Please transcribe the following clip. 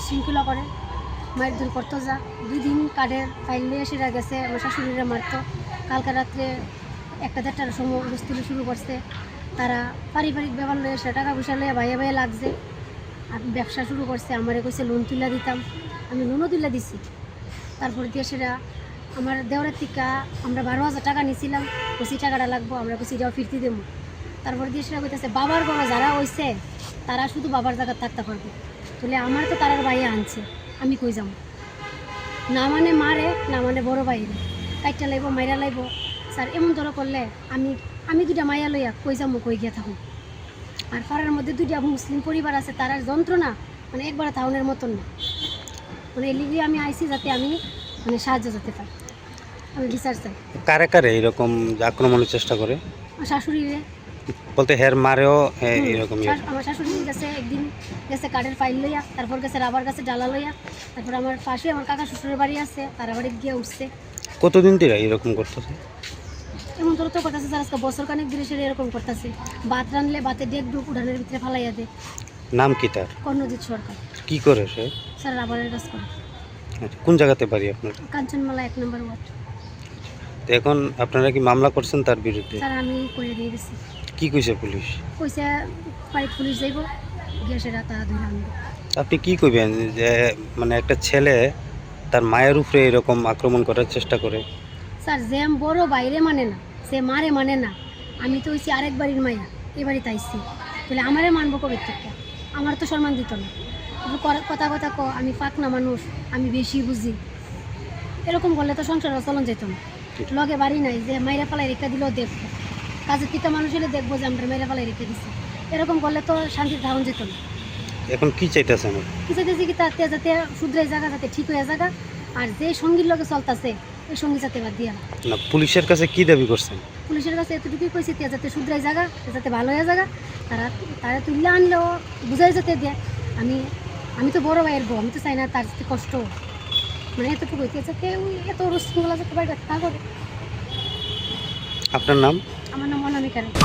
শৃঙ্খলা করে, মায়ের দূর করতো যা 2 দিন কাঠের ফাইল নিয়ে সেটা গেছে, আমার শাশুড়িরা মারতো। কালকে রাত্রে 1-1:30টার সময় বস্তুলি শুরু করছে। তারা পারিবারিক ব্যাপার লয়ে সে টাকা পয়সা লয়ে ভাইয়ে ভাইয়ে লাগছে আর ব্যবসা শুরু করছে। আমারে কইছে লোন তুলে দিতাম, আমি লোনও তুলে দিছি। তারপর দিয়ে সেটা আমার দেওয়ারের টিকা আমরা 12,000 টাকা নিয়েছিলাম, কইছি টাকাটা লাগবো, আমরা কইছি এটাও ফিরতি দেবো। তারপর দিয়ে সেটা কইতেছে বাবার বড় যারা হইছে তারা শুধু বাবার জায়গা থাকতে পারবে, তাহলে আমার তো তারার ভাইয়া আনছে, আমি কই যাবো? না মানে মারে, না মানে বড় বাইরে কাইটা লাইব, মাইরা লাইব। স্যার এমন ধরো করলে আমি 2টা মাইয়া লইয়া কই যাবো, কই গিয়া থাকুন? আর পাড়ার মধ্যে 2টা মুসলিম পরিবার আছে, তার যন্ত্রণা মানে একবার টাউনের মতন না। মানে এলিগি আমি আইছি যাতে আমি মানে সাহায্য যেতে পারি, আমি বিচার চাই। কারে কারে এরকম আক্রমণের চেষ্টা করে? আমার শাশুড়িরে বলতে হের মারেও এরকম আমার শাশুড়ি গেছে একদিন, গেছে কাঠের ফাইল লইয়া, তারপর গেছে রাবার গাছে ডালা লইয়া, তারপর আমার পাশে আমার কাকা শ্বশুরের বাড়ি আছে, তারা বাড়ি গিয়ে উঠছে। কতদিন ধরে এরকম করতেছে? এমন তোর তো করতেছে স্যার, আজকে বছর কানেক ধরে সেটা এরকম করতেছে। ভাত রানলে ভাতে ডেক ডুক উঠানের ভিতরে ফালাইয়া দেয়। নাম কি তার? কর্ণজিৎ সরকার। কি করে সে? স্যার রাবারের কাজ করে। আচ্ছা, কোন জায়গাতে বাড়ি আপনার? কাঞ্চনমালা 1 নম্বর ওয়ার্ড। তো এখন আপনারা কি মামলা করছেন তার বিরুদ্ধে? স্যার আমি করে দিয়ে গেছি। কি কইছে পুলিশ? কইছে বাড়ির পুলিশ যাইব, গিয়ে সেটা তারা ধরে আনবে। আপনি কি কইবেন যে মানে একটা ছেলে তার মায়ের উপরে এরকম আক্রমণ করার চেষ্টা করে? স্যার যে বড় বাইরে মানে না, সে মারে মানে না। আমি তো হইছি আরেক বাড়ির মাইয়া, এ বাড়িতে আইসি, তাহলে আমারে মানবো কবে থেকে? আমার তো সম্মান দিত না। কথা কথা আমি পাক না মানুষ, আমি বেশি বুঝি, এরকম করলে তো সংসার চলন যেত না। লগে বাড়ি নাই যে মাইরা পালাই রেখে দিলেও দেখবো, কাজের পিতা মানুষ হলে দেখবো যে আমরা মাইরা পালাই রেখে দিছি। এরকম করলে তো শান্তির ধারণ যেত না। এখন কি চাইতেছেন? কি চাইতেছি কি তাতে যাতে শুধরাই জায়গা, যাতে ঠিক হয়ে জায়গা, আর যে সঙ্গীর লগে চলতেছে ওই সঙ্গী যাতে বাদ দিয়া। না, পুলিশের কাছে কি দাবি করছেন? পুলিশের কাছে এতটুকুই কইছি যাতে শুধরাই জায়গা, যাতে ভালো হয়ে জায়গা, তারা তুললে আনলেও বুঝাই যাতে দেয়। আমি তো বড় ভাইয়ের বউ, আমি তো চাই না তার যাতে কষ্ট, মানে এতটুকু হইতে যাতে ওই এত রুশৃঙ্খলা যাতে বাইরে তা করে। আপনার নাম? আমার নাম অনামিকা রায়।